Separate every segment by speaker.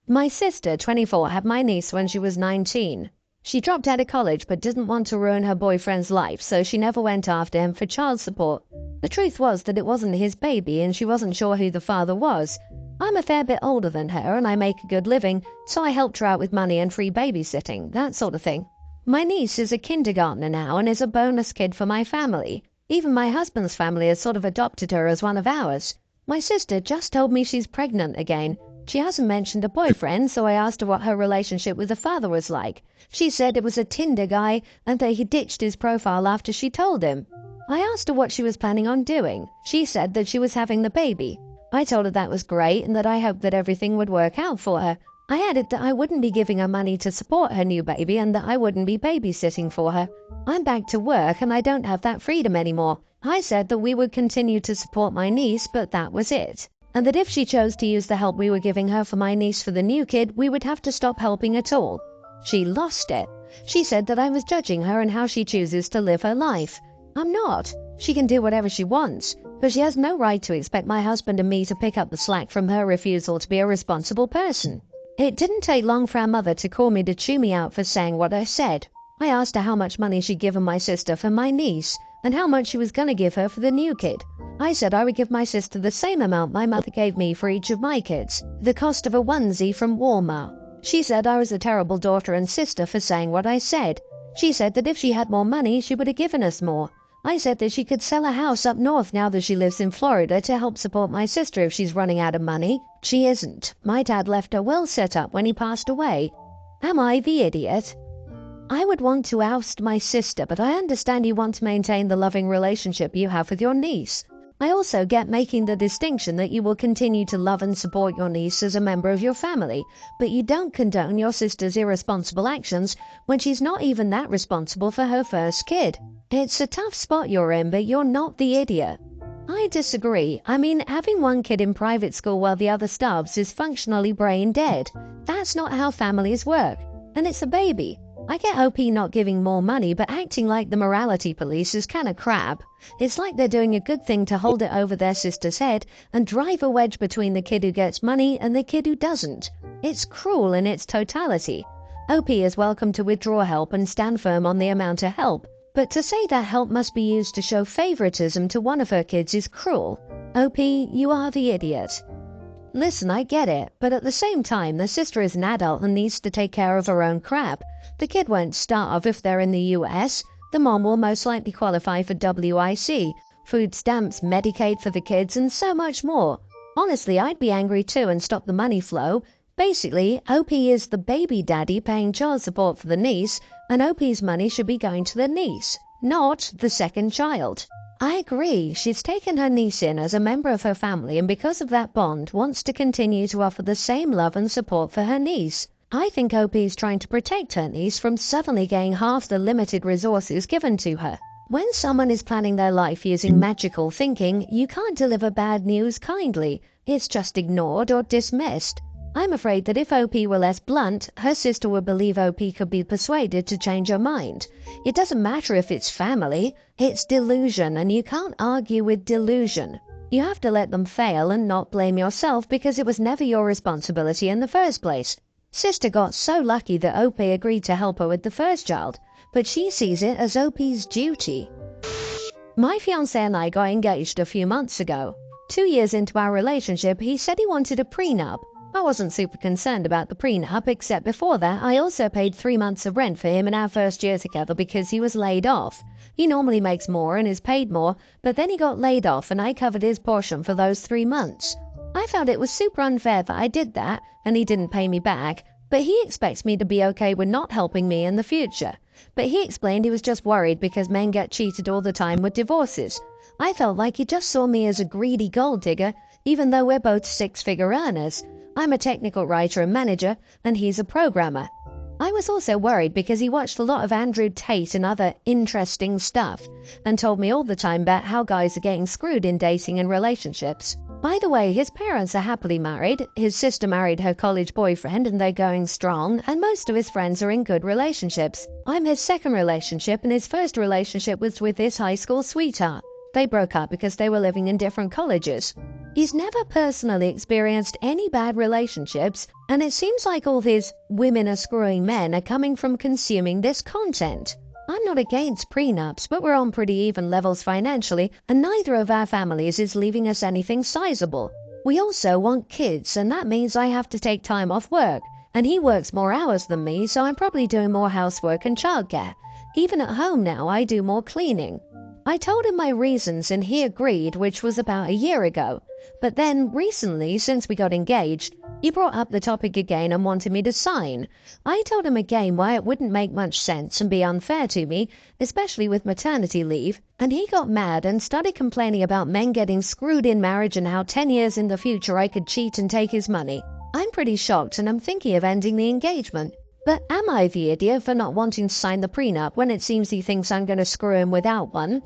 Speaker 1: My sister, 24, had my niece when she was 19. She dropped out of college but didn't want to ruin her boyfriend's life, so she never went after him for child support. The truth was that it wasn't his baby and she wasn't sure who the father was. I'm a fair bit older than her and I make a good living, so I helped her out with money and free babysitting, that sort of thing. My niece is a kindergartner now and is a bonus kid for my family. Even my husband's family has sort of adopted her as one of ours. My sister just told me she's pregnant again. She hasn't mentioned a boyfriend, so I asked her what her relationship with the father was like. She said it was a Tinder guy and that he ditched his profile after she told him. I asked her what she was planning on doing. She said that she was having the baby. I told her that was great and that I hoped that everything would work out for her. I added that I wouldn't be giving her money to support her new baby and that I wouldn't be babysitting for her. I'm back to work and I don't have that freedom anymore. I said that we would continue to support my niece, but that was it. And that if she chose to use the help we were giving her for my niece for the new kid, we would have to stop helping at all. She lost it. She said that I was judging her and how she chooses to live her life. I'm not. She can do whatever she wants, but she has no right to expect my husband and me to pick up the slack from her refusal to be a responsible person. It didn't take long for our mother to call me to chew me out for saying what I said. I asked her how much money she'd given my sister for my niece, and how much she was going to give her for the new kid. I said I would give my sister the same amount my mother gave me for each of my kids, the cost of a onesie from Walmart. She said I was a terrible daughter and sister for saying what I said. She said that if she had more money, she would have given us more. I said that she could sell a house up north now that she lives in Florida to help support my sister if she's running out of money. She isn't. My dad left her well set up when he passed away. Am I the idiot? I would want to oust my sister, but I understand you want to maintain the loving relationship you have with your niece. I also get making the distinction that you will continue to love and support your niece as a member of your family, but you don't condone your sister's irresponsible actions when she's not even that responsible for her first kid. It's a tough spot you're in, but you're not the idiot. I disagree. I mean, having one kid in private school while the other starves is functionally brain dead. That's not how families work. And it's a baby. I get OP not giving more money, but acting like the morality police is kinda crap. It's like they're doing a good thing to hold it over their sister's head and drive a wedge between the kid who gets money and the kid who doesn't. It's cruel in its totality. OP is welcome to withdraw help and stand firm on the amount of help, but to say that help must be used to show favoritism to one of her kids is cruel. OP, you are the idiot. Listen, I get it, but at the same time, the sister is an adult and needs to take care of her own crap. The kid won't starve if they're in the US. The mom will most likely qualify for WIC, food stamps, Medicaid for the kids, and so much more. Honestly, I'd be angry too and stop the money flow. Basically, OP is the baby daddy paying child support for the niece, and OP's money should be going to the niece, not the second child. I agree. She's taken her niece in as a member of her family and because of that bond wants to continue to offer the same love and support for her niece. I think OP is trying to protect her niece from suddenly getting half the limited resources given to her. When someone is planning their life using magical thinking, you can't deliver bad news kindly. It's just ignored or dismissed. I'm afraid that if OP were less blunt, her sister would believe OP could be persuaded to change her mind. It doesn't matter if it's family, it's delusion, and you can't argue with delusion. You have to let them fail and not blame yourself because it was never your responsibility in the first place. Sister got so lucky that OP agreed to help her with the first child, but she sees it as OP's duty. My fiancé and I got engaged a few months ago. 2 years into our relationship, he said he wanted a prenup. I wasn't super concerned about the prenup, except before that I also paid 3 months of rent for him in our first year together because he was laid off. He normally makes more and is paid more, but then he got laid off and I covered his portion for those 3 months. I found it was super unfair that I did that and he didn't pay me back, but he expects me to be okay with not helping me in the future. But he explained he was just worried because men get cheated all the time with divorces. I felt like he just saw me as a greedy gold digger, even though we're both six-figure earners. I'm a technical writer and manager, and he's a programmer. I was also worried because he watched a lot of Andrew Tate and other interesting stuff, and told me all the time about how guys are getting screwed in dating and relationships. By the way, his parents are happily married, his sister married her college boyfriend and they're going strong, and most of his friends are in good relationships. I'm his second relationship, and his first relationship was with his high school sweetheart. They broke up because they were living in different colleges. He's never personally experienced any bad relationships, and it seems like all these women are screwing men are coming from consuming this content. I'm not against prenups, but we're on pretty even levels financially, and neither of our families is leaving us anything sizable. We also want kids, and that means I have to take time off work, and he works more hours than me, so I'm probably doing more housework and childcare. Even at home now, I do more cleaning. I told him my reasons and he agreed, which was about a year ago. But then, recently, since we got engaged, he brought up the topic again and wanted me to sign. I told him again why it wouldn't make much sense and be unfair to me, especially with maternity leave, and he got mad and started complaining about men getting screwed in marriage and how 10 years in the future I could cheat and take his money. I'm pretty shocked and I'm thinking of ending the engagement. But am I the idiot for not wanting to sign the prenup when it seems he thinks I'm going to screw him without one?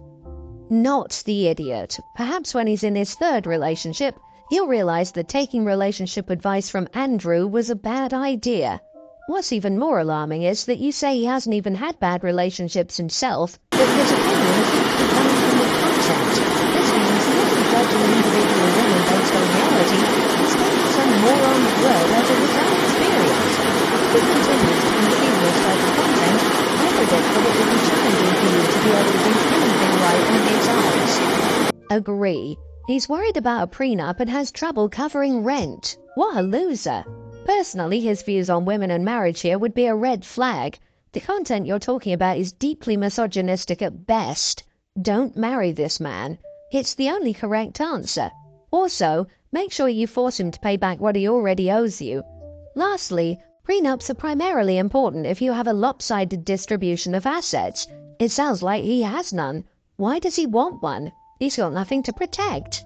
Speaker 1: Not the idiot. Perhaps when he's in his third relationship, he'll realize that taking relationship advice from Andrew was a bad idea. What's even more alarming is that you say he hasn't even had bad relationships himself, but his opinions seem to be coming from the content. This means he isn't judging individual women based on reality, he's taking some moron's word as of his own experience. If he continues to consume this type of content, I predict that it will be challenging for you to be able to do anything right in his eyes. Agree. He's worried about a prenup and has trouble covering rent. What a loser. Personally, his views on women and marriage here would be a red flag. The content you're talking about is deeply misogynistic at best. Don't marry this man. It's the only correct answer. Also, make sure you force him to pay back what he already owes you. Lastly, prenups are primarily important if you have a lopsided distribution of assets. It sounds like he has none. Why does he want one? He's got nothing to protect.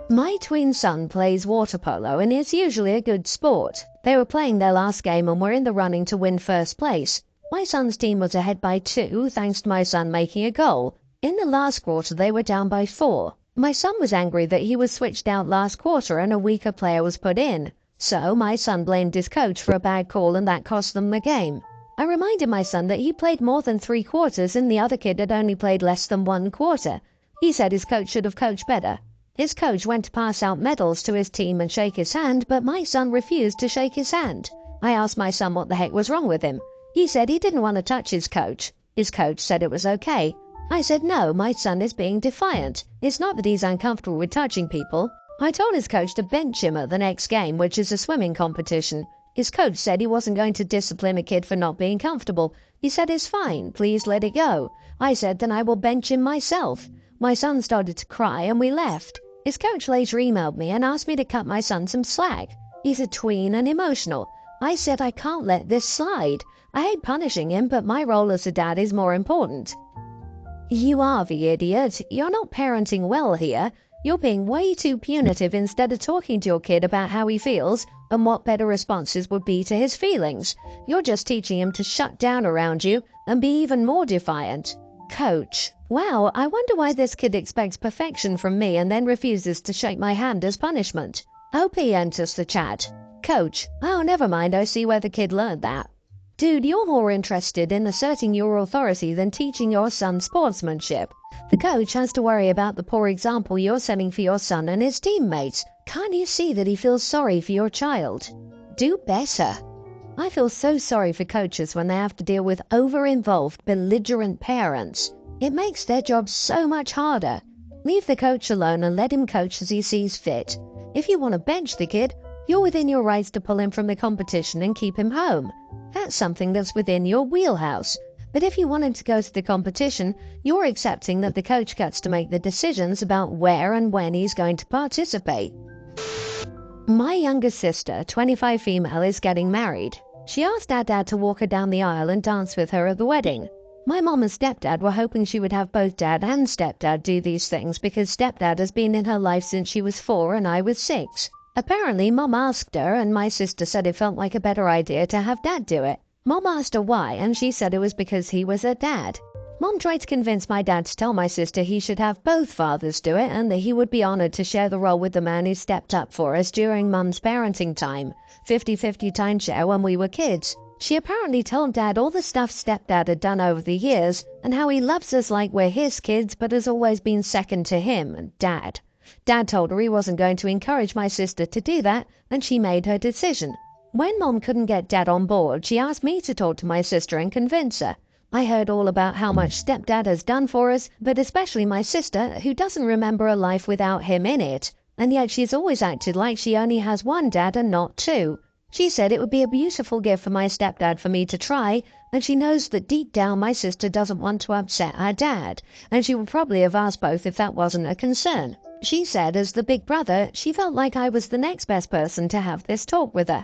Speaker 1: My twin son plays water polo and is usually a good sport. They were playing their last game and were in the running to win first place. My son's team was ahead by 2 thanks to my son making a goal. In the last quarter they were down by 4. My son was angry that he was switched out last quarter and a weaker player was put in. So my son blamed his coach for a bad call and that cost them the game. I reminded my son that he played more than 3 quarters and the other kid had only played less than 1 quarter. He said his coach should have coached better. His coach went to pass out medals to his team and shake his hand, but my son refused to shake his hand. I asked my son what the heck was wrong with him. He said he didn't want to touch his coach. His coach said it was okay. I said no, my son is being defiant. It's not that he's uncomfortable with touching people. I told his coach to bench him at the next game, which is a swimming competition. His coach said he wasn't going to discipline a kid for not being comfortable. He said it's fine, please let it go. I said then I will bench him myself. My son started to cry and we left. His coach later emailed me and asked me to cut my son some slack. He's a tween and emotional. I said I can't let this slide. I hate punishing him, but my role as a dad is more important. You are the idiot. You're not parenting well here. You're being way too punitive instead of talking to your kid about how he feels and what better responses would be to his feelings. You're just teaching him to shut down around you and be even more defiant. Coach. Wow, I wonder why this kid expects perfection from me and then refuses to shake my hand as punishment. OP enters the chat. Coach. Oh, never mind, I see where the kid learned that. Dude, you're more interested in asserting your authority than teaching your son sportsmanship. The coach has to worry about the poor example you're setting for your son and his teammates. Can't you see that he feels sorry for your child? Do better. I feel so sorry for coaches when they have to deal with over-involved, belligerent parents. It makes their job so much harder. Leave the coach alone and let him coach as he sees fit. If you want to bench the kid, you're within your rights to pull him from the competition and keep him home. That's something that's within your wheelhouse. But if you want him to go to the competition, you're accepting that the coach gets to make the decisions about where and when he's going to participate. My younger sister, 25 female, is getting married. She asked our dad to walk her down the aisle and dance with her at the wedding. My mom and stepdad were hoping she would have both dad and stepdad do these things because stepdad has been in her life since she was 4 and I was 6. Apparently, Mom asked her and my sister said it felt like a better idea to have Dad do it. Mom asked her why and she said it was because he was her dad. Mom tried to convince my dad to tell my sister he should have both fathers do it and that he would be honored to share the role with the man who stepped up for us during Mom's parenting time. 50-50 timeshare when we were kids. She apparently told Dad all the stuff stepdad had done over the years and how he loves us like we're his kids but has always been second to him, Dad. Dad told her he wasn't going to encourage my sister to do that, and she made her decision. When Mom couldn't get Dad on board, she asked me to talk to my sister and convince her. I heard all about how much Stepdad has done for us, but especially my sister, who doesn't remember a life without him in it, and yet she's always acted like she only has one dad and not two. She said it would be a beautiful gift for my stepdad for me to try, and she knows that deep down my sister doesn't want to upset our dad, and she would probably have asked both if that wasn't a concern. She said as the big brother, she felt like I was the next best person to have this talk with her.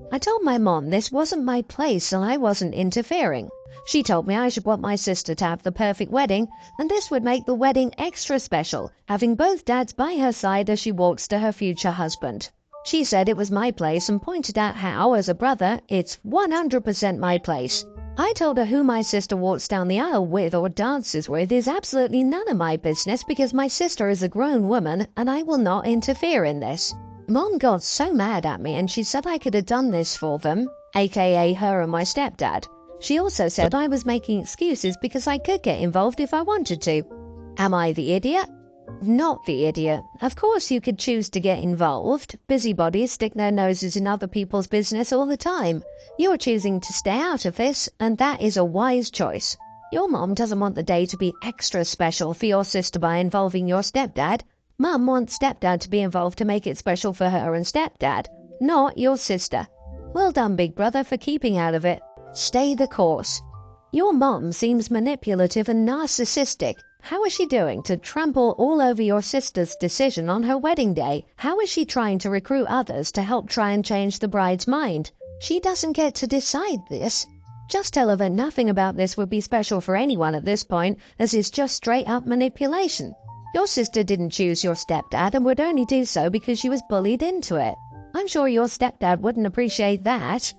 Speaker 1: I told my mom this wasn't my place and I wasn't interfering. She told me I should want my sister to have the perfect wedding, and this would make the wedding extra special, having both dads by her side as she walks to her future husband. She said it was my place and pointed out how, as a brother, it's 100% my place. I told her who my sister walks down the aisle with or dances with is absolutely none of my business because my sister is a grown woman and I will not interfere in this. Mom got so mad at me and she said I could have done this for them, aka her and my stepdad. She also said I was making excuses because I could get involved if I wanted to. Am I the idiot? Not the idiot. Of course you could choose to get involved. Busybodies stick their noses in other people's business all the time. You're choosing to stay out of this, and that is a wise choice. Your mom doesn't want the day to be extra special for your sister by involving your stepdad. Mum wants stepdad to be involved to make it special for her and stepdad, not your sister. Well done, big brother, for keeping out of it. Stay the course. Your mom seems manipulative and narcissistic. How is she doing to trample all over your sister's decision on her wedding day? How is she trying to recruit others to help try and change the bride's mind? She doesn't get to decide this. Just tell her that nothing about this would be special for anyone at this point, as it's just straight up manipulation. Your sister didn't choose your stepdad and would only do so because she was bullied into it. I'm sure your stepdad wouldn't appreciate that.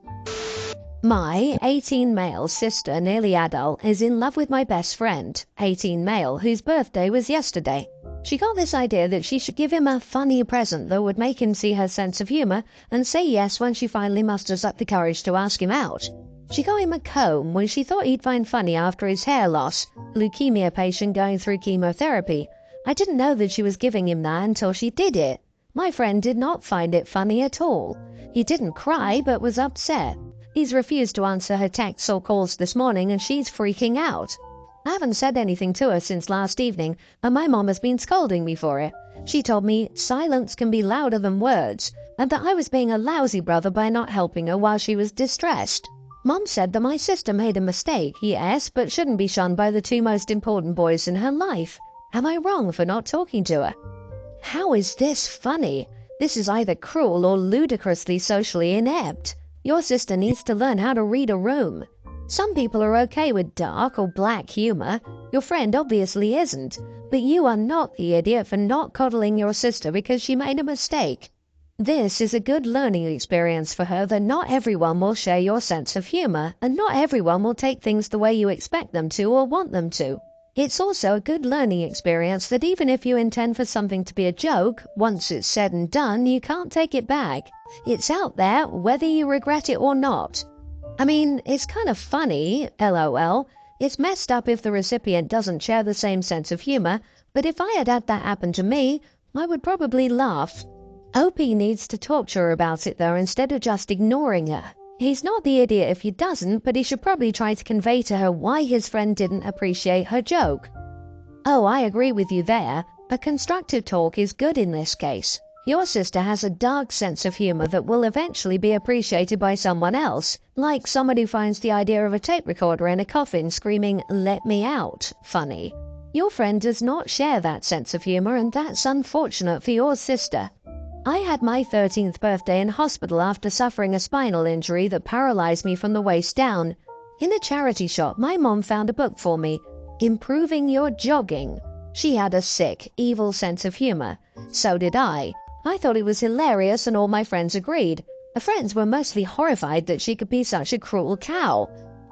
Speaker 1: My 18 male sister, nearly adult, is in love with my best friend, 18 male, whose birthday was yesterday. She got this idea that she should give him a funny present that would make him see her sense of humor and say yes when she finally musters up the courage to ask him out. She got him a comb, which she thought he'd find funny after his hair loss, a leukemia patient going through chemotherapy. I didn't know that she was giving him that until she did it. My friend did not find it funny at all. He didn't cry, but was upset. He's refused to answer her texts or calls this morning and she's freaking out. I haven't said anything to her since last evening, and my mom has been scolding me for it. She told me silence can be louder than words, and that I was being a lousy brother by not helping her while she was distressed. Mom said that my sister made a mistake, yes, but shouldn't be shunned by the two most important boys in her life. Am I wrong for not talking to her? How is this funny? This is either cruel or ludicrously socially inept. Your sister needs to learn how to read a room. Some people are okay with dark or black humor. Your friend obviously isn't. But you are not the idiot for not coddling your sister because she made a mistake. This is a good learning experience for her that not everyone will share your sense of humor, and not everyone will take things the way you expect them to or want them to. It's also a good learning experience that even if you intend for something to be a joke, once it's said and done, you can't take it back. It's out there, whether you regret it or not. I mean, it's kind of funny, LOL. It's messed up if the recipient doesn't share the same sense of humor, but if I had had that happen to me, I would probably laugh. OP needs to talk to her about it though, instead of just ignoring her. He's not the idiot if he doesn't, but he should probably try to convey to her why his friend didn't appreciate her joke. Oh, I agree with you there. A constructive talk is good in this case. Your sister has a dark sense of humor that will eventually be appreciated by someone else, like someone who finds the idea of a tape recorder in a coffin screaming, "Let me out," funny. Your friend does not share that sense of humor, and that's unfortunate for your sister. I had my 13th birthday in hospital after suffering a spinal injury that paralyzed me from the waist down. In a charity shop, my mom found a book for me, Improving Your Jogging. She had a sick, evil sense of humor. So did I. I thought it was hilarious and all my friends agreed. The friends were mostly horrified that she could be such a cruel cow.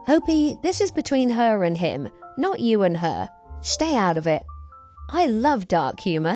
Speaker 1: Opie, this is between her and him, not you and her. Stay out of it. I love dark humor.